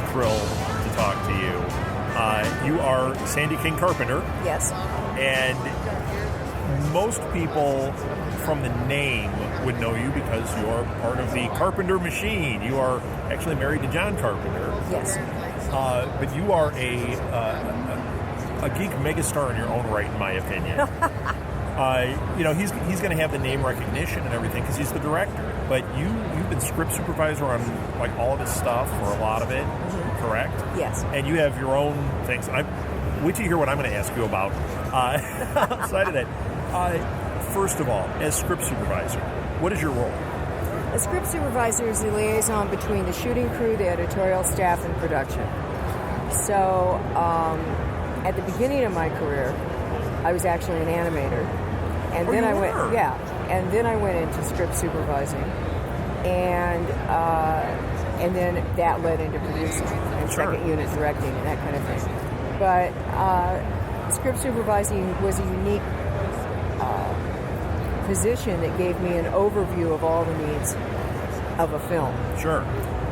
so thrilled to talk to you. You are Sandy King Carpenter. Yes. And most people from the name would know you because you're part of the Carpenter machine. You are actually married to John Carpenter. Yes. But you are a geek megastar in your own right, in my opinion. He's going to have the name recognition and everything because he's the director. But you've been script supervisor on like all of his stuff or a lot of it, correct? Yes. And you have your own things. Wait till you hear what I'm going to ask you about outside of that. First of all, as script supervisor, what is your role? A script supervisor is the liaison between the shooting crew, the editorial staff, and production. So, at the beginning of my career, I was actually an animator, and then I went into script supervising, and then that led into producing and second unit directing and that kind of thing. But script supervising was a unique position that gave me an overview of all the needs of a film. Sure.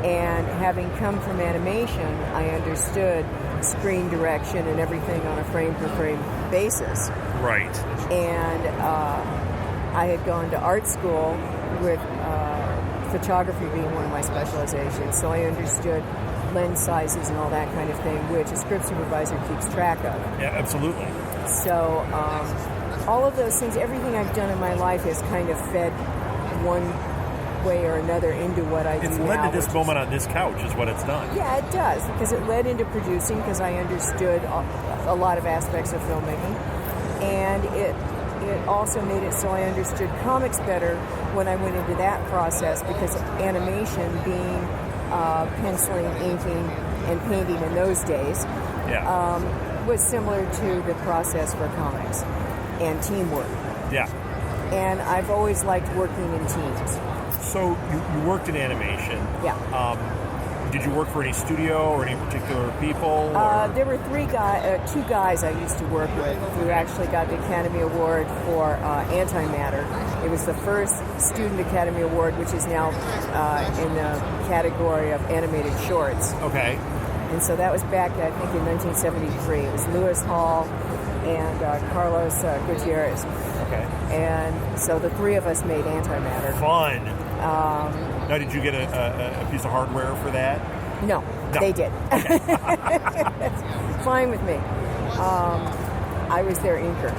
And having come from animation, I understood screen direction and everything on a frame-per-frame basis. Right. And I had gone to art school with photography being one of my specializations, so I understood lens sizes and all that kind of thing, which a script supervisor keeps track of. Yeah, absolutely. So all of those things, everything I've done in my life has kind of fed one way or another into what I do now. It's led to this moment on this couch is what it's done. Yeah, it does, because it led into producing because I understood a lot of aspects of filmmaking. And it also made it so I understood comics better when I went into that process, because animation being penciling, inking, and painting in those days was similar to the process for comics and teamwork. Yeah. And I've always liked working in teams. So you worked in animation. Yeah. Did you work for any studio or any particular people? There were two guys I used to work with who actually got the Academy Award for Antimatter. It was the first Student Academy Award, which is now in the category of animated shorts. Okay. And so that was back, I think, in 1973. It was Lewis Hall and Carlos Gutierrez. Okay. And so the three of us made Antimatter. Fun. Now, did you get a piece of hardware for that? No, they did. Okay. Fine with me. I was their inker.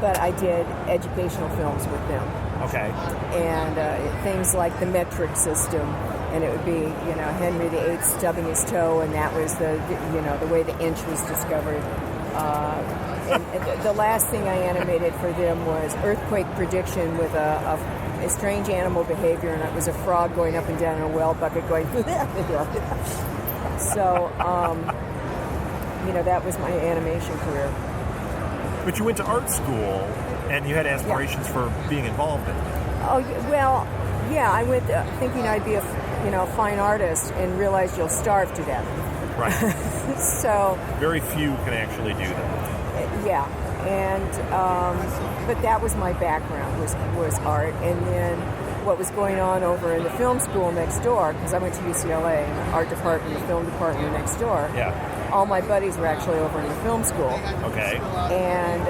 But I did educational films with them. Okay. And things like the metric system, and it would be, Henry VIII stubbing his toe, and that was the way the inch was discovered. And the last thing I animated for them was earthquake prediction with a strange animal behavior, and it was a frog going up and down in a well bucket going so that was my animation career. But you went to art school and you had aspirations for being involved in it. Oh, well, yeah, I went thinking I'd be a fine artist, and realized you'll starve to death. Right. So very few can actually do that. Yeah, and but that was my background was art, and then what was going on over in the film school next door, because I went to UCLA, and the art department, the film department next door. Yeah. All my buddies were actually over in the film school. Okay. And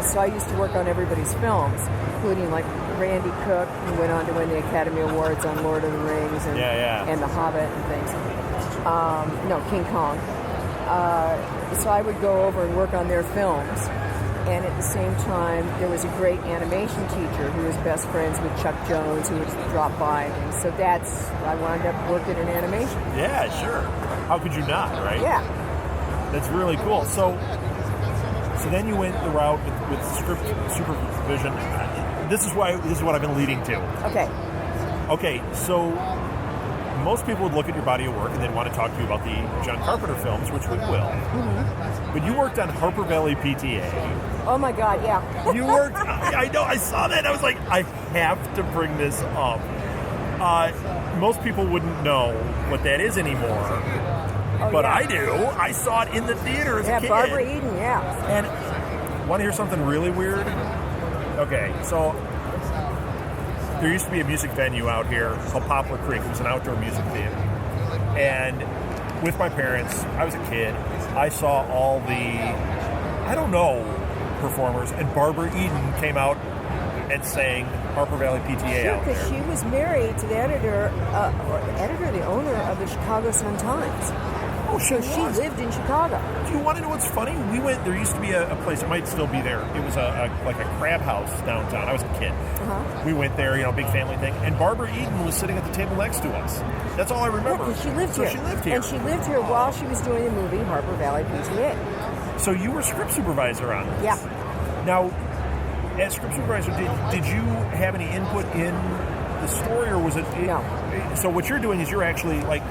so I used to work on everybody's films, including like Randy Cook, who went on to win the Academy Awards on Lord of the Rings and The Hobbit and things. King Kong. So I would go over and work on their films. And at the same time, there was a great animation teacher who was best friends with Chuck Jones, who would drop by. And so I wound up working in animation. Yeah, sure. How could you not, right? Yeah. That's really cool. So then you went the route with script supervision. This is what I've been leading to. Okay, so most people would look at your body of work and then want to talk to you about the John Carpenter films, which we will. Mm-hmm. But you worked on Harper Valley PTA. Oh my God, yeah. You worked, I know, I saw that. I was like, I have to bring this up. Most people wouldn't know what that is anymore. But I do. I saw it in the theater as a kid. Yeah, Barbara Eden, yeah. And want to hear something really weird? Okay, so there used to be a music venue out here called Poplar Creek. It was an outdoor music And with my parents, I was a kid. I saw all the, I don't know, performers, and Barbara Eden came out and sang Harper Valley PTA out there. Because she was married to the editor, the owner of the Chicago Sun-Times. Oh, so she lived in Chicago. Do you want to know what's funny? We went. There used to be a place. It might still be there. It was like a crab house downtown. I was a kid. Uh-huh. We went there, big family thing. And Barbara Eden was sitting at the table next to us. That's all I remember. Yeah, she lived here. She lived here. And she lived here while she was doing the movie Harper Valley PTA. So you were script supervisor on this. Yeah. Now, as script supervisor, did you have any input in the story, or was it? No. So what you're doing is you're actually like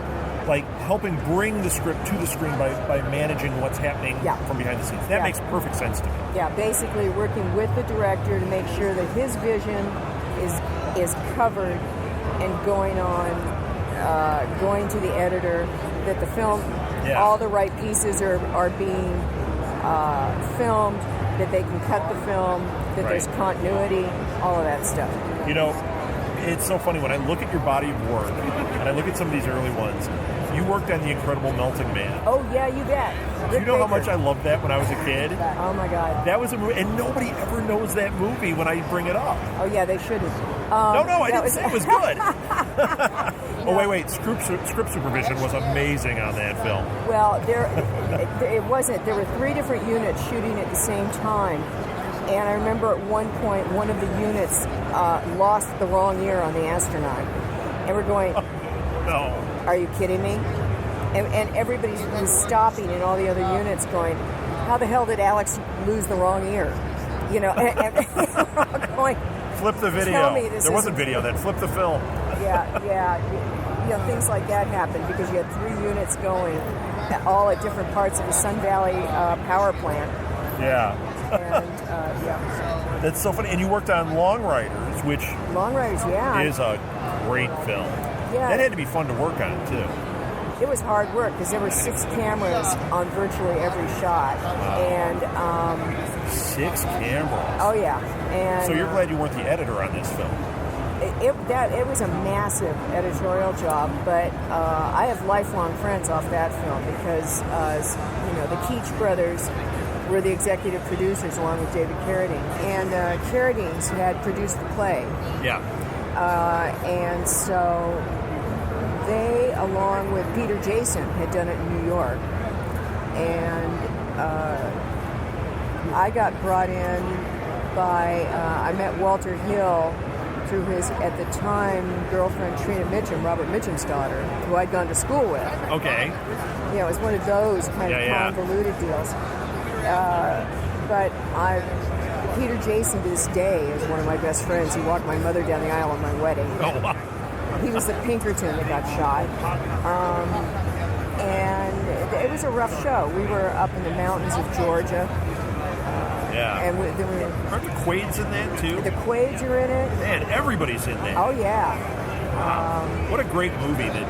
helping bring the script to the screen by managing what's happening from behind the scenes. That makes perfect sense to me. Yeah, basically working with the director to make sure that his vision is covered and going to the editor, that the film, all the right pieces are being filmed, that they can cut the film, that there's continuity, all of that stuff. It's so funny when I look at your body of work and I look at some of these early ones. You worked on The Incredible Melting Man. Oh, yeah, you bet. Do you know how much I loved that when I was a kid? Oh, my God. That was a movie, and nobody ever knows that movie when I bring it up. Oh, yeah, they shouldn't. No, I didn't say it was good. Oh, wait. Script supervision was amazing on that film. Well, it wasn't. There were 3 different units shooting at the same time. And I remember at one point, one of the units lost the wrong ear on the astronaut. And we're going, no. Are you kidding me? And everybody was stopping in all the other units going, how the hell did Alex lose the wrong ear? And we're all going, flip the video. Tell me this there wasn't video then. Flip the film. Yeah. Things like that happened because you had 3 units going, all at different parts of the Sun Valley power plant. Yeah. And, That's so funny. And you worked on Long Riders, which is a great film. Yeah. That had to be fun to work on, too. It was hard work because there were 6 cameras on virtually every shot. And 6 cameras? Oh, yeah. And so you're glad you weren't the editor on this film? It was a massive editorial job, but I have lifelong friends off that film because, the Keach brothers were the executive producers along with David Carradine. And Carradine's had produced the play. Yeah. And so they, along with Peter Jason, had done it in New York. And I got brought in by, I met Walter Hill through his, at the time, girlfriend Trina Mitchum, Robert Mitchum's daughter, who I'd gone to school with. Okay. Yeah, it was one of those kind of convoluted deals. But Peter Jason to this day is one of my best friends. He walked my mother down the aisle at my wedding. Oh, wow. He was the Pinkerton that got shot. And it was a rough show. We were up in the mountains of Georgia. And aren't the Quaids in that, too? The Quaids are in it. Man, everybody's in that. Oh, yeah. Wow. What a great movie that,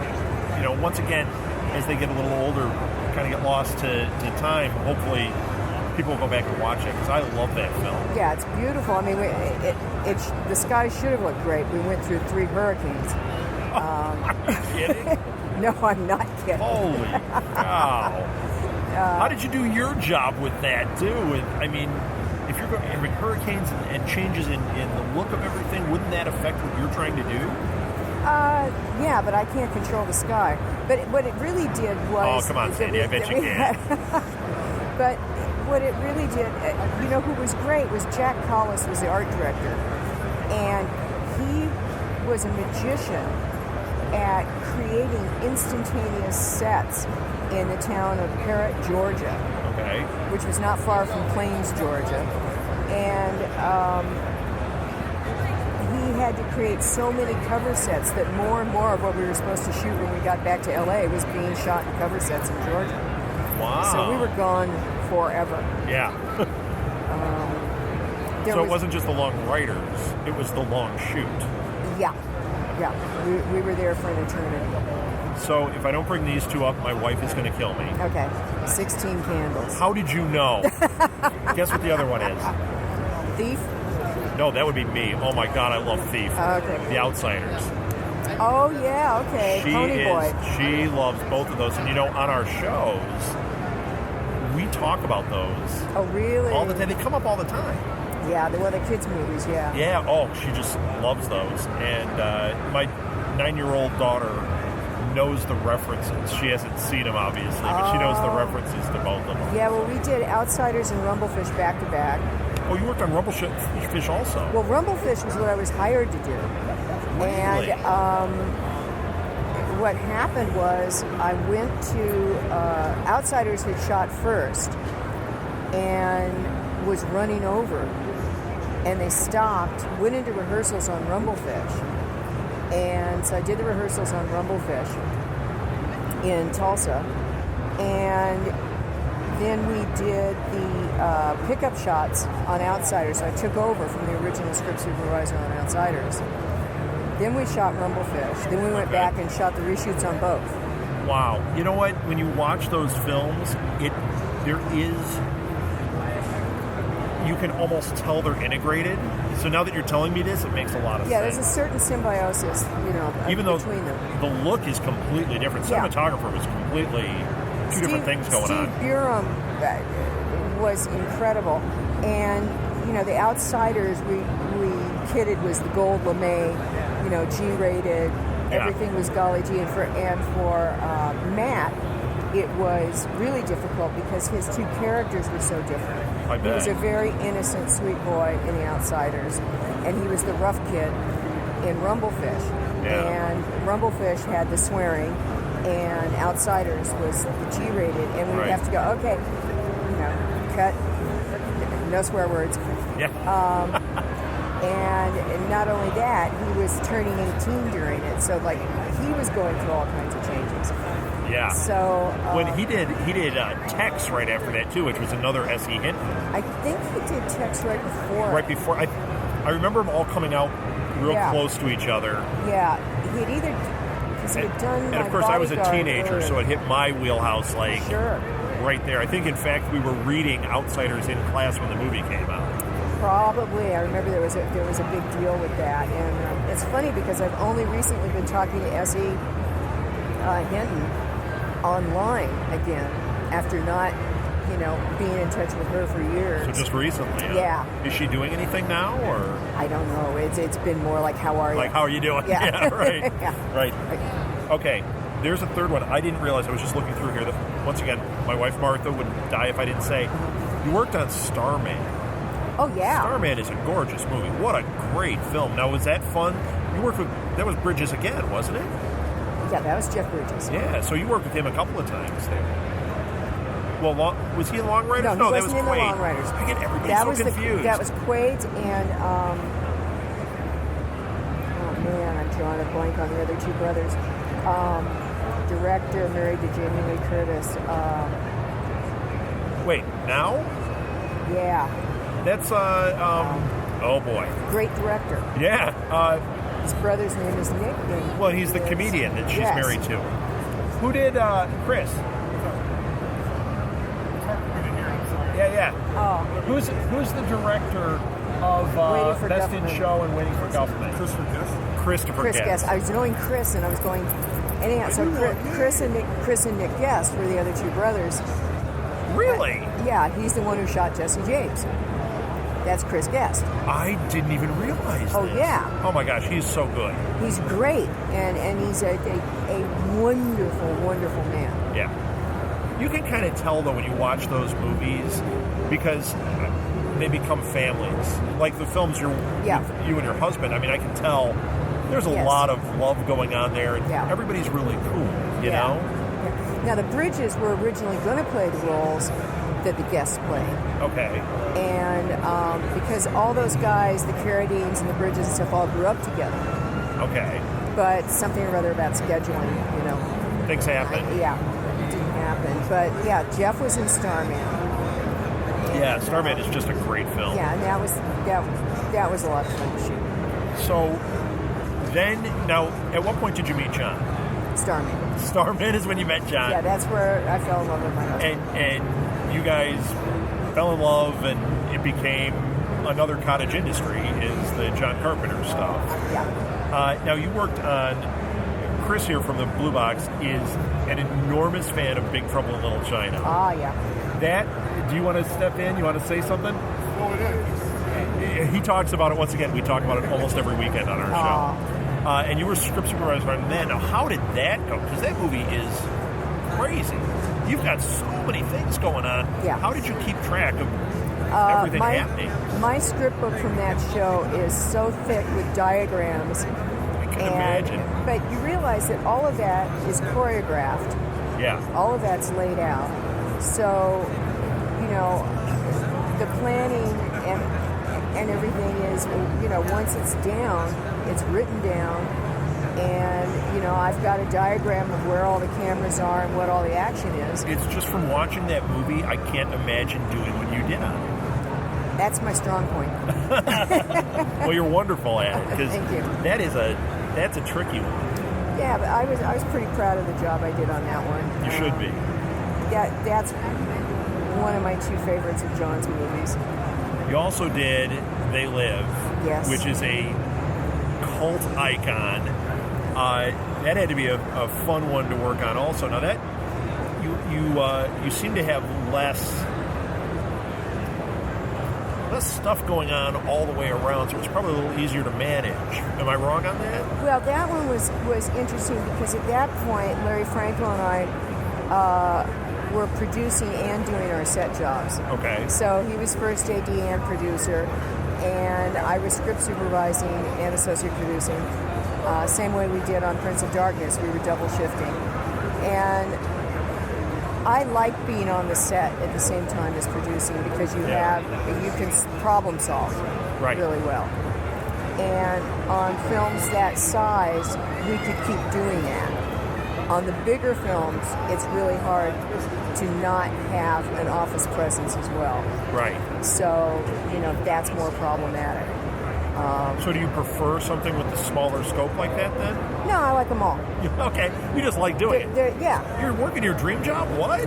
once again, as they get a little older, kind of get lost to time, hopefully people will go back and watch it, because I love that film. Yeah, it's beautiful. I mean, the sky should have looked great. We went through 3 hurricanes. Are you kidding? No, I'm not kidding. Holy cow. How did you do your job with that, too? I mean, if you're having hurricanes and changes in the look of everything, wouldn't that affect what you're trying to do? Yeah, but I can't control the sky. But what it really did was... Oh, come on, Sandy, I bet you can. But what it really did, who was great was Jack Collis was the art director. And he was a magician at creating instantaneous sets in the town of Parrott, Georgia. Okay. Which was not far from Plains, Georgia. And he had to create so many cover sets that more and more of what we were supposed to shoot when we got back to LA was being shot in cover sets in Georgia. Wow. So we were gone forever. Yeah. So it wasn't just the Long Riders, it was the long shoot. Yeah. We were there for an eternity. So if I don't bring these 2 up, my wife is going to kill me. Okay. 16 Candles. How did you know? Guess what the other one is? Thief? No, that would be me. Oh my God, I love Thief. Okay. The Outsiders. Oh, yeah, okay. Pony Boy. She loves both of those. And, on our shows, we talk about those. Oh, really? All the time. They come up all the time. Yeah, the kids' movies, yeah. Yeah, she just loves those. And my 9-year-old daughter knows the references. She hasn't seen them, obviously, but she knows the references to both of them. Yeah, well, we did Outsiders and Rumblefish back-to-back. Oh, you worked on Rumblefish also? Well, Rumblefish was what I was hired to do. Really? And what happened was I went to Outsiders had shot first and was running over. And they stopped, went into rehearsals on Rumblefish. And so I did the rehearsals on Rumblefish in Tulsa. And then we did the pickup shots on Outsiders. So I took over from the original script supervisor on Outsiders. Then we shot Rumblefish. Then we went back and shot the reshoots on both. Wow. You know what? When you watch those films, you can almost tell they're integrated. So now that you're telling me this, it makes a lot of sense. Yeah, there's a certain symbiosis, even though between them. The look is completely different. Cinematographer was completely two different things going on. Steve Burum was incredible. And, the Outsiders we kidded was the gold lame, G-rated. Everything was golly gee. And for Matt, it was really difficult because his two characters were so different. I bet. He was a very innocent, sweet boy in The Outsiders, and he was the rough kid in Rumblefish. Yeah. And Rumblefish had the swearing, and Outsiders was the G-rated, and we'd have to go, okay, cut, no swear words. Yeah. And not only that, he was turning 18 during it, so he was going through all kinds of changes. Yeah. So when he did Tex right after that too, which was another S.E. Hinton. I think he did Tex right before. Right before. I remember them all coming out real close to each other. Yeah, he'd either because he had done. And of course, I was a teenager, earlier. so it hit my wheelhouse right there. I think, in fact, we were reading Outsiders in class when the movie came out. Probably. I remember there was a big deal with that, and it's funny because I've only recently been talking to S.E. Hinton online again after not, being in touch with her for years. So just recently. Yeah. Is she doing anything now, or? I don't know. It's been more like, how are you? Like, how are you doing? Yeah. Right. Yeah. Right. Okay. There's a third one. I didn't realize. I was just looking through here. Once again, my wife Martha would die if I didn't say. You worked on Starman. Oh, yeah. Starman is a gorgeous movie. What a great film. Now, was that fun? You worked with, that was Bridges again, wasn't it? Yeah, that was Jeff Bridges. Yeah, so you worked with him a couple of times there. Well, was he in Long Riders? No, that was wasn't in Quaid. the Long Riders. I get everybody confused. That was Quaid and, oh man, I'm drawing a blank on the other two brothers. Director married to Jamie Lee Curtis. Wait, now? Yeah. That's, oh boy. Great director. Yeah. His brother's name is Nick. Well, he's the comedian that she's married to. Who did, Chris? Yeah. Oh. Who's the director of Best in Show and Waiting for Guffman? Christopher Guest. I was knowing Chris, and I was going. Anyhow, so Chris and Nick Guest were the other two brothers. Really? Yeah, he's the one who shot Jesse James. That's Chris Guest. I didn't even realize Oh, this. yeah. Oh, my gosh, he's so good. He's great, and he's a wonderful, wonderful man. Yeah. You can kind of tell, though, when you watch those movies, because they become families. Like the films you and your husband, I mean, I can tell there's a lot of love going on there, and everybody's really cool, you know? Now, the Bridges were originally going to play the roles that the Guests played. Okay. And because all those guys, the Carradines and the Bridges and stuff, all grew up together. Okay. But something or other about scheduling, Things happen. It didn't happen. But, Jeff was in Starman. Yeah, Starman is just a great film. Yeah, and that was a lot of fun to shoot. So, then, now, at what point did you meet John? Starman. Starman is when you met John. Yeah, that's where I fell in love with my husband. And you guys fell in love, and it became another cottage industry, is the John Carpenter stuff. Yeah. Now, you worked on Chris here from the Blue Box is an enormous fan of Big Trouble in Little China. Ah, yeah. Do you want to step in? You want to say something? Well, it is. He talks about it, once again, we talk about it almost every weekend on our show. And you were script supervisor on that. Now, how did that go? Because that movie is crazy. You've got so many things going on. Yeah. How did you keep track of everything happening? My script book from that show is so thick with diagrams. I can imagine. But you realize that all of that is choreographed. Yeah. All of that's laid out. So, the planning and everything is, once it's down, it's written down. And, I've got a diagram of where all the cameras are and what all the action is. It's just from watching that movie, I can't imagine doing what you did on it. That's my strong point. Well, you're wonderful at it. Thank you. That's a tricky one. Yeah, but I was pretty proud of the job I did on that one. You should be. That's one of my two favorites of John's movies. You also did They Live, yes, which is a cult icon. That had to be a fun one to work on. Also, now that you seem to have less stuff going on all the way around, so it's probably a little easier to manage. Am I wrong on that? Well, that one was interesting because at that point, Larry Frankel and I were producing and doing our set jobs. Okay. So he was first AD and producer, and I was script supervising and associate producing. Same way we did on Prince of Darkness, we were double shifting. And I like being on the set at the same time as producing because you can problem solve really well. And on films that size, we could keep doing that. On the bigger films, it's really hard to not have an office presence as well. Right. So, that's more problematic. So do you prefer something with a smaller scope like that then? No, I like them all. Okay. You just like doing it. Yeah. You're working your dream job? What?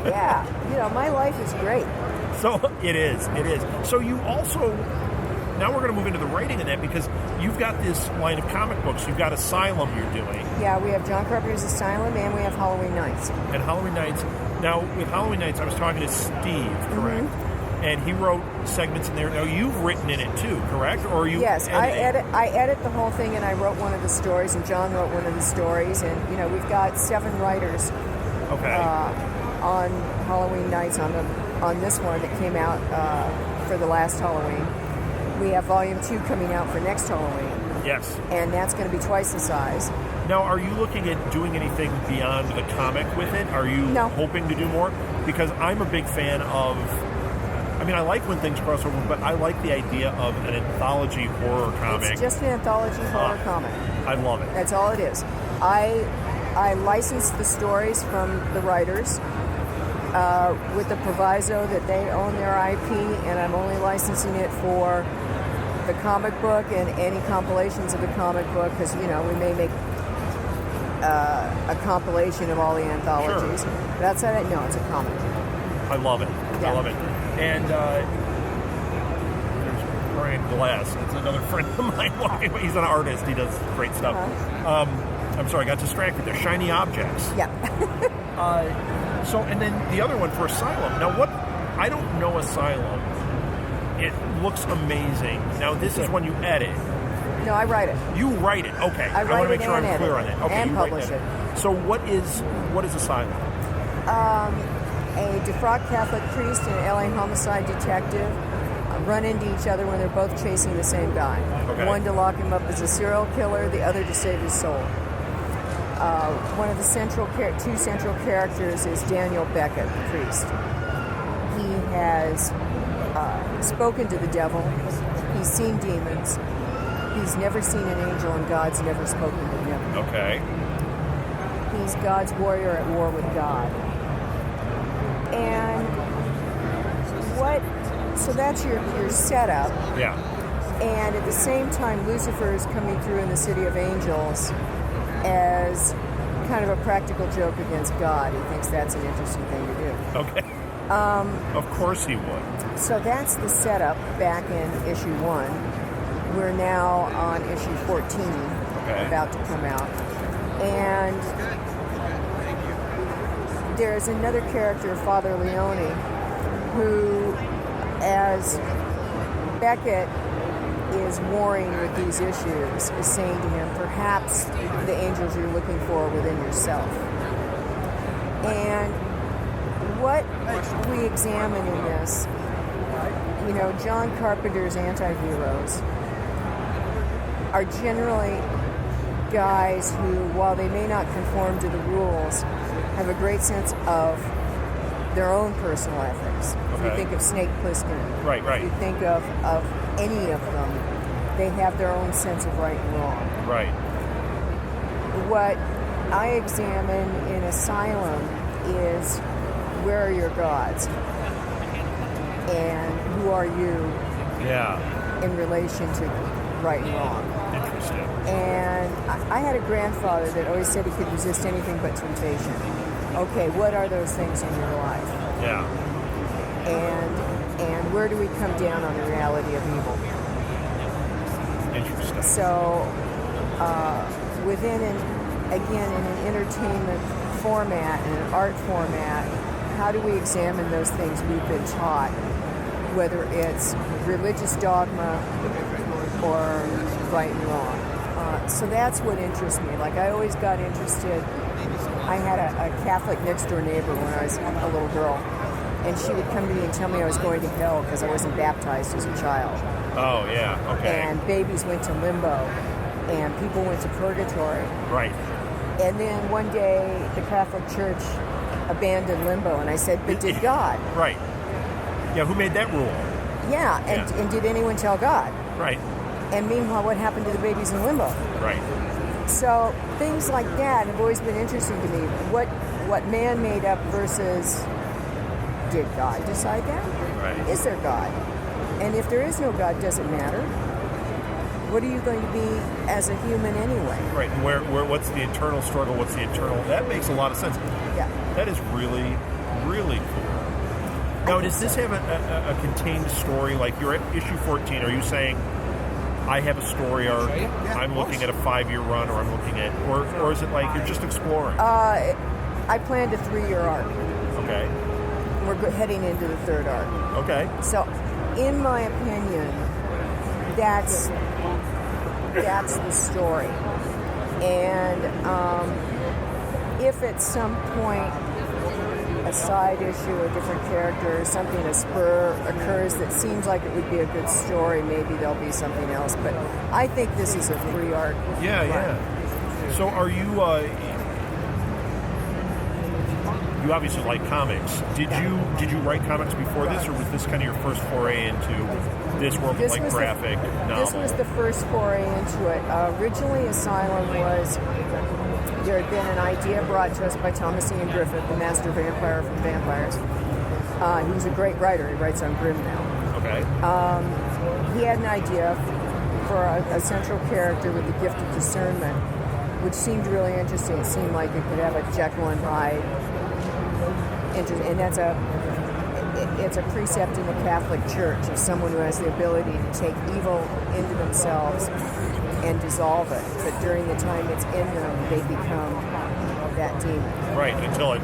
Yeah. My life is great. So it is. So you also, now we're going to move into the writing of that because you've got this line of comic books. You've got Asylum you're doing. Yeah, we have John Carpenter's Asylum and we have Halloween Nights. And Halloween Nights. Now, with Halloween Nights, I was talking to Steve, correct? Mm-hmm. And he wrote segments in there. Now, you've written in it too, correct? Or are you Yes, editing? I edit the whole thing, and I wrote one of the stories, and John wrote one of the stories. And, we've got 7 writers on Halloween Nights on this one that came out for the last Halloween. We have Volume 2 coming out for next Halloween. Yes. And that's going to be twice the size. Now, are you looking at doing anything beyond the comic with it? Are you hoping to do more? Because I'm a big fan of... I like when things cross over, but I like the idea of an anthology horror comic. It's just an anthology horror comic. I love it. That's all it is. I license the stories from the writers with the proviso that they own their IP, and I'm only licensing it for the comic book and any compilations of the comic book, because, we may make a compilation of all the anthologies. Sure. But outside that, no, it's a comic. I love it. Yeah. I love it. And there's Brian Glass. It's another friend of mine. He's an artist. He does great stuff. I'm sorry, I got distracted there. Shiny Objects. Yeah. So, and then the other one for Asylum. Now, I don't know Asylum. It looks amazing. Now, this is when you edit. No, I write it. You write it. Okay. I want to make sure and I'm clear on that. Okay, and you publish write it. So what is Asylum? A defrocked Catholic priest and an LA homicide detective run into each other when they're both chasing the same guy. Okay. One to lock him up as a serial killer, the other to save his soul. One of the two central characters is Daniel Beckett, the priest. He has spoken to the devil. He's seen demons. He's never seen an angel, and God's never spoken to him. Okay. He's God's warrior at war with God. And so that's your setup. Yeah. And at the same time, Lucifer is coming through in the City of Angels as kind of a practical joke against God. He thinks that's an interesting thing to do. Okay. Of course he would. So that's the setup back in issue 1. We're now on issue 14, about to come out. And there's another character, Father Leone, who, as Beckett is warring with these issues, is saying to him, perhaps the angels you're looking for are within yourself. And what we examine in this, John Carpenter's anti-heroes are generally guys who, while they may not conform to the rules, have a great sense of their own personal ethics. Okay. If you think of Snake Plissken, Right. if you think of any of them, they have their own sense of right and wrong. Right. What I examine in Asylum is, where are your gods? And who are you in relation to right and wrong? Interesting. And I had a grandfather that always said he could resist anything but temptation. Okay, what are those things in your life? Yeah. And where do we come down on the reality of evil? Interesting. So, in an entertainment format and an art format, how do we examine those things we've been taught, whether it's religious dogma or right and wrong? So that's what interests me. Like, I always got interested. I had a Catholic next door neighbor when I was a little girl, and she would come to me and tell me I was going to hell because I wasn't baptized as a child. Oh, yeah, okay. And babies went to limbo, and people went to purgatory. Right. And then one day, the Catholic Church abandoned limbo, and I said, but did God? Right. Yeah, who made that rule? Yeah, and did anyone tell God? Right. And meanwhile, what happened to the babies in limbo? Right. So things like that have always been interesting to me. What man made up versus did God decide that? Right. Is there God? And if there is no God, does it matter? What are you going to be as a human anyway? Right. And where what's the internal struggle? What's the internal? That makes a lot of sense. Yeah. That is really, really cool. Now, does this have a contained story? Like, you're at issue 14. Are you saying, I have a story arc, I'm looking at a 5-year run, or I'm looking at, or is it like you're just exploring? I planned a 3-year arc. Okay. We're heading into the 3rd arc. Okay. So, in my opinion, that's the story. And if at some point a side issue, a different character, or something, a spur occurs that seems like it would be a good story, maybe there'll be something else. But I think this is a 3-arc. Yeah, run. yeah. So are you, you obviously like comics. Did you write comics before this, or was this kind of your first foray into this world of like graphic novels? This was the first foray into it. Originally, Asylum was, there had been an idea brought to us by Thomas Ian Griffith, the master vampire from Vampires. He's a great writer. He writes on Grimm now. Okay. He had an idea for a central character with the gift of discernment, which seemed really interesting. It seemed like it could have a Jekyll and Hyde interest, and it's a precept in the Catholic Church of someone who has the ability to take evil into themselves and dissolve it, but during the time it's in them, they become that demon. Right, until it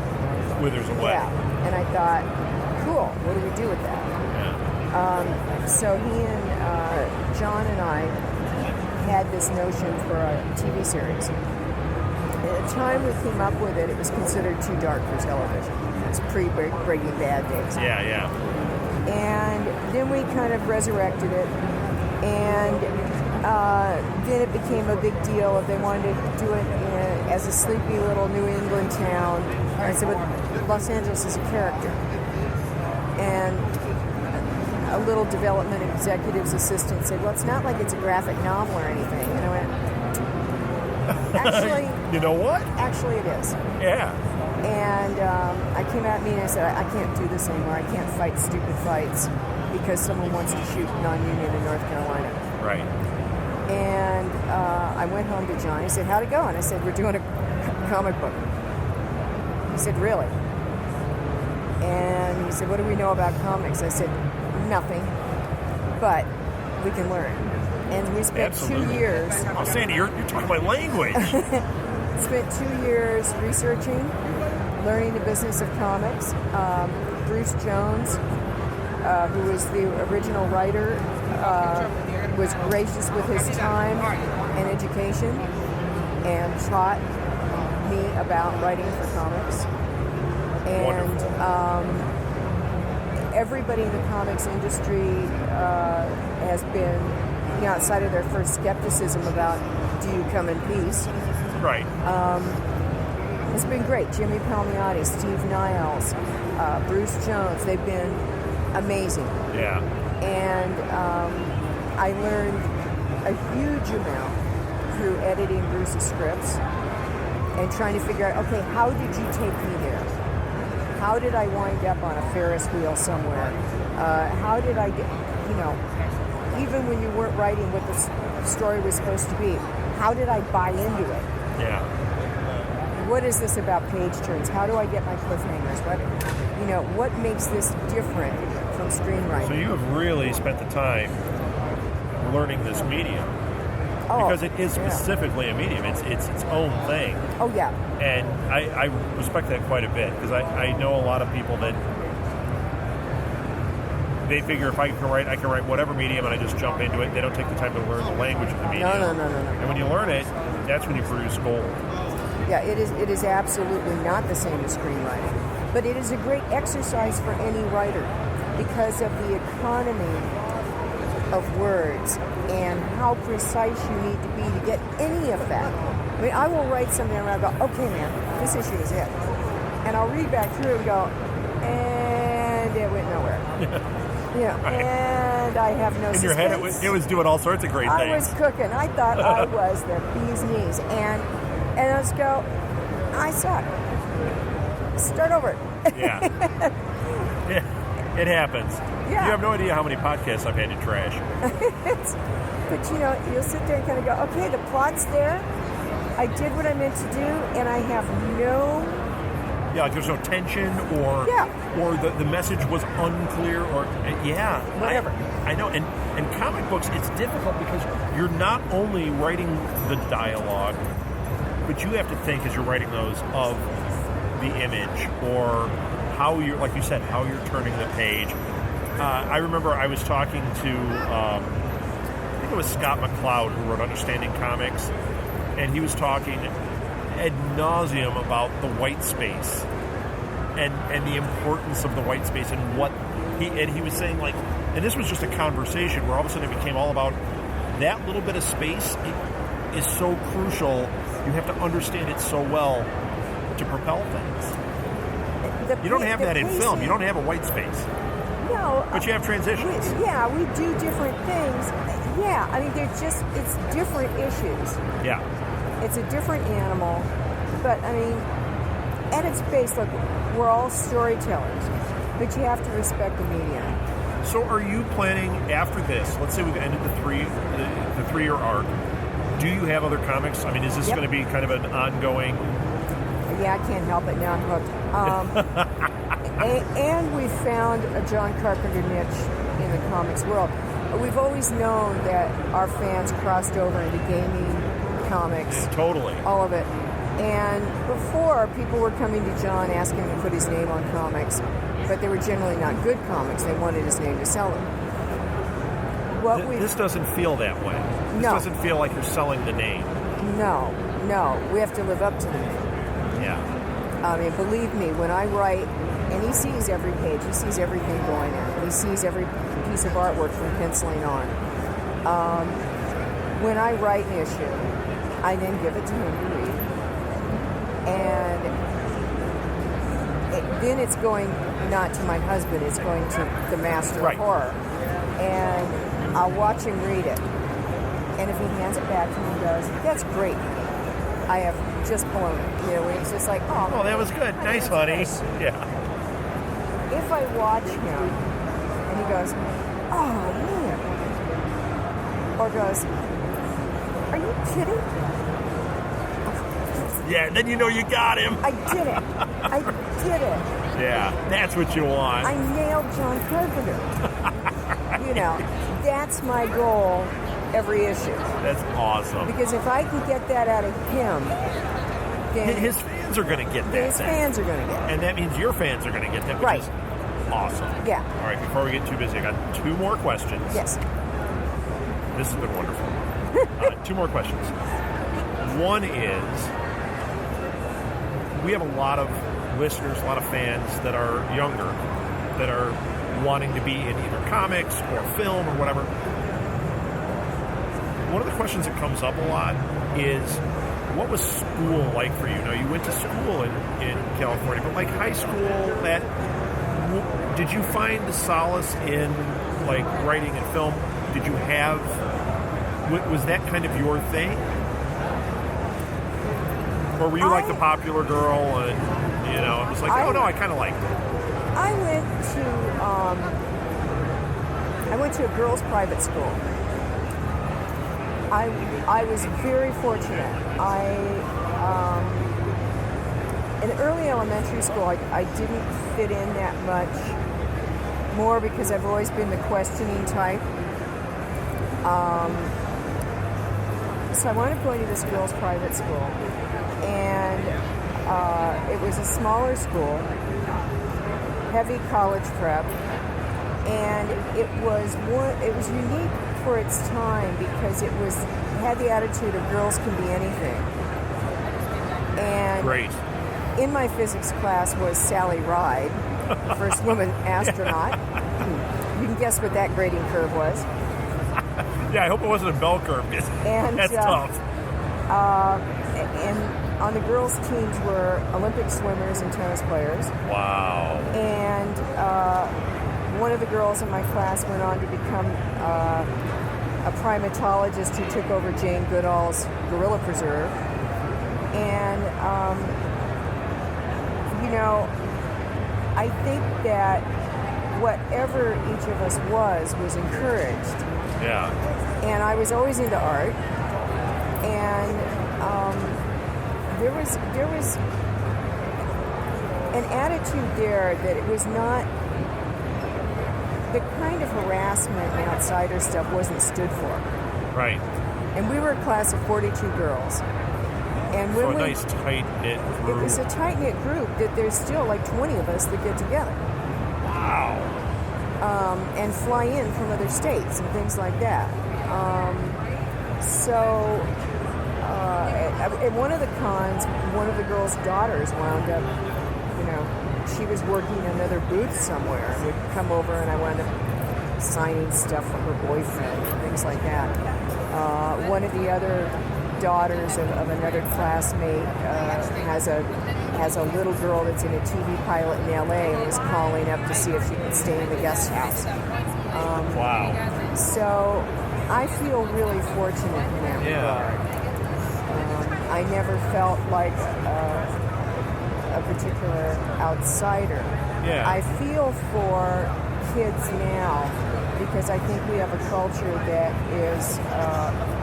withers away. Yeah, and I thought, cool, what do we do with that? Yeah. So he and John and I had this notion for a TV series. At the time we came up with it, it was considered too dark for television. It was pre-Breaking Bad days. Yeah, yeah. And then we kind of resurrected it, and then it became a big deal if they wanted to do it as a sleepy little New England town. And I said, but Los Angeles is a character. And a little development executive's assistant said, well, it's not like it's a graphic novel or anything. And I went, actually... You know what? Actually, it is. Yeah. And I came out and I said, I can't do this anymore. I can't fight stupid fights because someone wants to shoot non-union in North Carolina. Right. And I went home to John. He said, how'd it go? And I said, we're doing a comic book. He said, really? And he said, what do we know about comics? I said, nothing, but we can learn. And we spent Absolutely. 2 years. Oh, Sandy, you're talking my language. spent 2 years researching, learning the business of comics. Bruce Jones, who was the original writer, was gracious with his time and education and taught me about writing for comics. And everybody in the comics industry has been, outside of their first skepticism about, do you come in peace? Right. It's been great. Jimmy Palmiotti, Steve Niles, Bruce Jones, they've been amazing. Yeah. And I learned a huge amount through editing Bruce's scripts and trying to figure out, okay, how did you take me there? How did I wind up on a Ferris wheel somewhere? How did I get, even when you weren't writing what the story was supposed to be, how did I buy into it? Yeah. What is this about page turns? How do I get my cliffhangers? What makes this different from screenwriting? So you have really spent the time learning this medium. Because it is specifically a medium. It's its own thing. Oh, yeah. And I respect that quite a bit, because I know a lot of people that they figure if I can write whatever medium and I just jump into it. They don't take the time to learn the language of the medium. No. And when you learn it, that's when you produce gold. Yeah, it is absolutely not the same as screenwriting. But it is a great exercise for any writer because of the economy of words and how precise you need to be to get any effect. I mean, I will write something and I'll go, okay, man, this issue is it. And I'll read back through it and go, and it went nowhere. And I have no suspense. In your head, it was doing all sorts of great things. I was cooking. I thought I was the bee's knees. And I just go, I suck. Start over. Yeah. It happens. Yeah. You have no idea how many podcasts I've had to trash. But you'll sit there and kind of go, okay, the plot's there. I did what I meant to do, and I have no... Yeah, like there's no tension or the message was unclear or... Whatever. I know. And comic books, it's difficult because you're not only writing the dialogue, but you have to think as you're writing those of the image or how you're, like you said, how you're turning the page. I remember I was talking to, I think it was Scott McCloud who wrote Understanding Comics, and he was talking ad nauseum about the white space and the importance of the white space and what he was saying, like, and this was just a conversation where all of a sudden it became all about that little bit of space is so crucial. You have to understand it so well to propel things. You don't have that in film. You don't have a white space. No. But you have transitions. We do different things. Yeah, I mean, it's different issues. Yeah. It's a different animal. But, I mean, at its base, look, we're all storytellers. But you have to respect the medium. So are you planning after this, let's say we've ended the 3-year arc, do you have other comics? I mean, is this going to be kind of an ongoing... Yeah, I can't help it. Now I'm hooked. And we found a John Carpenter niche in the comics world. We've always known that our fans crossed over into gaming, comics. Yeah, totally. All of it. And before, people were coming to John asking him to put his name on comics, but they were generally not good comics. They wanted his name to sell them. This doesn't feel that way. This doesn't feel like you're selling the name. No. We have to live up to the name. Yeah. I mean, believe me, when I write, and he sees every page, he sees everything going on, he sees every piece of artwork from penciling on. When I write an issue, I then give it to him to read. And then it's going not to my husband, it's going to the master of horror. And I'll watch him read it. And if he hands it back to me and goes, that's great, I have just blown it. When it's just like, oh, that was good. Nice, honey. Nice. Yeah. If I watch him and he goes, oh, man, or goes, are you kidding? Yeah, then you know you got him. I did it. Yeah, that's what you want. I nailed John Carpenter. That's my goal every issue. That's awesome. Because if I can get that out of him, then his fans are going to get that. His fans are going to get it. And that means your fans are going to get that, which Right. is awesome. Yeah. All right, before we get too busy, I got 2 more questions. Yes. This has been wonderful. 2 more questions. One is, we have a lot of listeners, a lot of fans that are younger, that are wanting to be in either comics or film or whatever. One of the questions that comes up a lot is, what was school like for you? Now, you went to school in California, but like high school, did you find the solace in like writing and film? Did you have, was that kind of your thing? Or were you like the popular girl and, it was like, oh no, I kind of liked it? I went to a girls' private school. I was very fortunate. In early elementary school, I didn't fit in that much, more because I've always been the questioning type. So I wound up going to this girls' private school, and it was a smaller school, heavy college prep, and it was unique for its time because it had the attitude of girls can be anything. And great. In my physics class was Sally Ride, the first woman astronaut. You can guess what that grading curve was. Yeah, I hope it wasn't a bell curve. That's tough. And on the girls' teams were Olympic swimmers and tennis players. Wow. And one of the girls in my class went on to become a primatologist who took over Jane Goodall's Gorilla Preserve. And, I think that whatever each of us was encouraged. Yeah. And I was always into art. And there was an attitude there that it was not the kind of harassment and outsider stuff wasn't stood for. Right. And we were a class of 42 girls. And when so a nice tight-knit group. It was a tight-knit group that there's still like 20 of us that get together. Wow. And fly in from other states and things like that. At one of the cons, one of the girls' daughters wound up, she was working another booth somewhere and would come over, and I wound up signing stuff for her boyfriend and things like that. One of the other daughters of another classmate has a little girl that's in a TV pilot in LA and was calling up to see if she could stay in the guest house. Wow. So I feel really fortunate in that regard. I never felt like a particular outsider. Yeah. I feel for kids now because I think we have a culture that is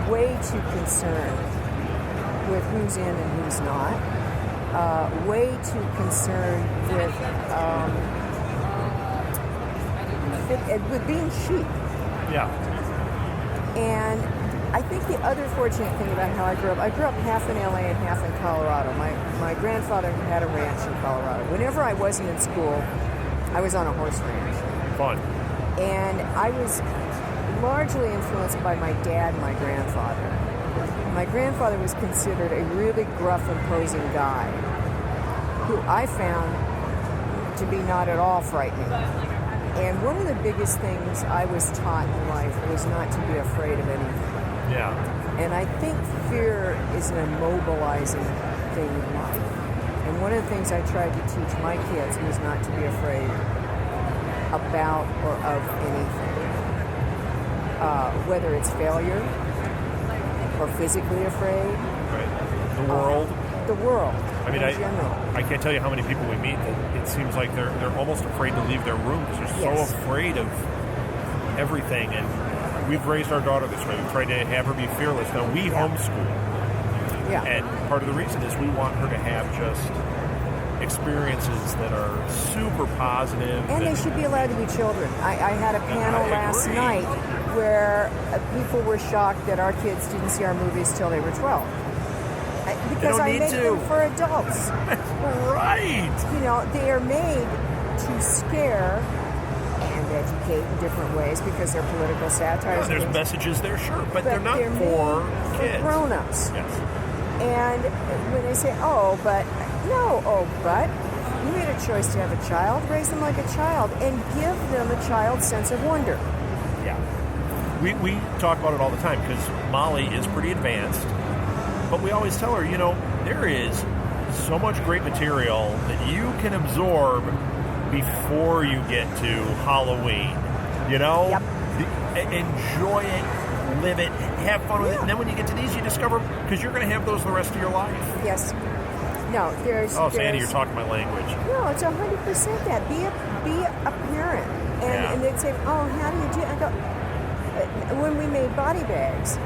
way too concerned with who's in and who's not. Way too concerned with being cheap. Yeah. And I think the other fortunate thing about how I grew up half in LA and half in Colorado. My grandfather had a ranch in Colorado. Whenever I wasn't in school, I was on a horse ranch. Fun. And I was largely influenced by my dad and my grandfather. My grandfather was considered a really gruff, imposing guy who I found to be not at all frightening. And one of the biggest things I was taught in life was not to be afraid of anything. Yeah. And I think fear is an immobilizing thing in life. And one of the things I tried to teach my kids was not to be afraid about or of anything. Whether it's failure or physically afraid. Right. The world. The world. I mean, in general. I can't tell you how many people we meet that it seems like they're almost afraid to leave their room because they're Yes. so afraid of everything. And we've raised our daughter this way. We've tried to have her be fearless. Now, we homeschool. Yeah. And part of the reason is we want her to have just experiences that are super positive. And they should be allowed to be children. I had a panel last night where people were shocked that our kids didn't see our movies till they were 12. Because I make them for adults. Right. You know, they are made to scare and educate in different ways because they're political satires. Yeah, there's messages there, sure, but they're not for kids. Grown-ups. Yes. And when they say, but you made a choice to have a child, raise them like a child, and give them a child's sense of wonder. Yeah. We talk about it all the time because Molly is pretty advanced, but we always tell her, you know, there is so much great material that you can absorb before you get to Halloween. You know? Yep. Enjoy it, live it, have fun with it, and then when you get to these, you discover, because you're going to have those the rest of your life. Yes. No, there's... Oh, Sandy, you're talking my language. No, it's 100% that. Be a parent. And they'd say, oh, how do you do it? I go, when we made body bags,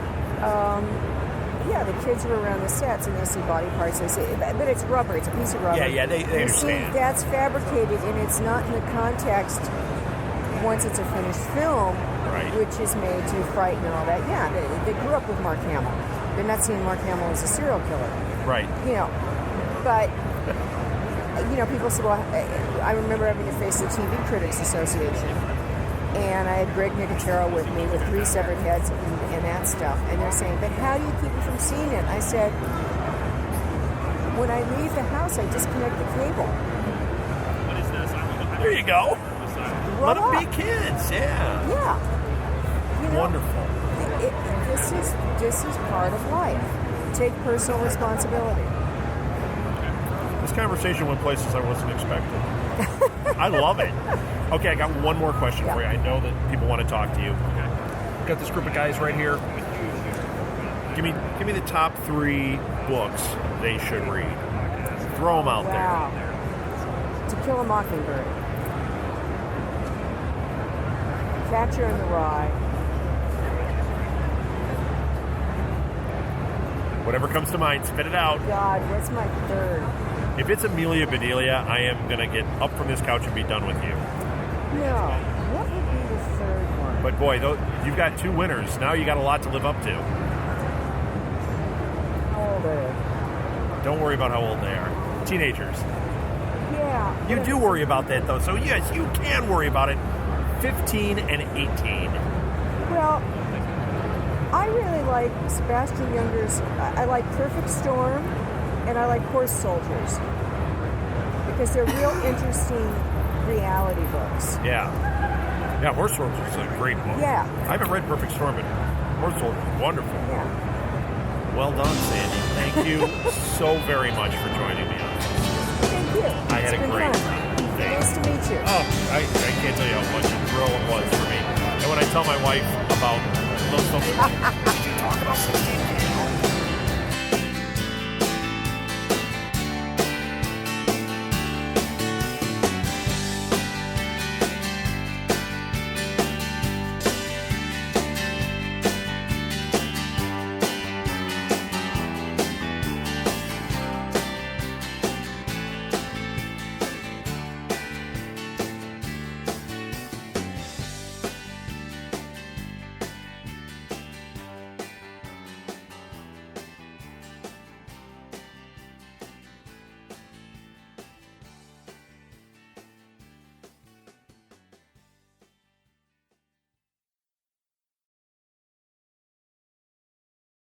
the kids were around the sets and they see body parts. They say, but it's rubber. It's a piece of rubber. Yeah, they understand. See, that's fabricated, and it's not in the context once it's a finished film, right, which is made to frighten and all that. Yeah, they grew up with Mark Hamill. They're not seeing Mark Hamill as a serial killer. Right. You know, but, you know, people say, well, I remember having to face the TV Critics Association. And I had Greg Nicotero with me with 3 severed heads and that stuff. And they're saying, but how do you keep me from seeing it? I said, when I leave the house, I disconnect the cable. There you go. Let them be kids, yeah. Yeah. You know, wonderful. This is part of life. Take personal responsibility. This conversation went places I wasn't expecting. I love it. Okay, I got one more question for you. I know that people want to talk to you. Okay. Got this group of guys right here. Give me the top 3 books they should read. Throw them out there. To Kill a Mockingbird. Catcher in the Rye. Whatever comes to mind, spit it out. God, what's my 3rd? If it's Amelia Bedelia, I am going to get up from this couch and be done with you. No. What would be the 3rd one? But boy, you've got 2 winners. Now you got a lot to live up to. How old are they? Don't worry about how old they are. Teenagers. Yeah. You do worry about that, though. So, yes, you can worry about it. 15 and 18. Well, I really like Sebastian Junger's... I like Perfect Storm, and I like Horse Soldiers. Because they're real interesting reality books. Yeah. Yeah, Horse Soldiers is a great book. Yeah. I haven't read Perfect Storm, but Horse Soldiers is wonderful. Yeah. Well done, Sandy. Thank you so very much for joining me on this. Thank you. I had a great time. Nice to meet you. Oh, I can't tell you how much a thrill it was for me. And when I tell my wife about those folks, did you talk about 16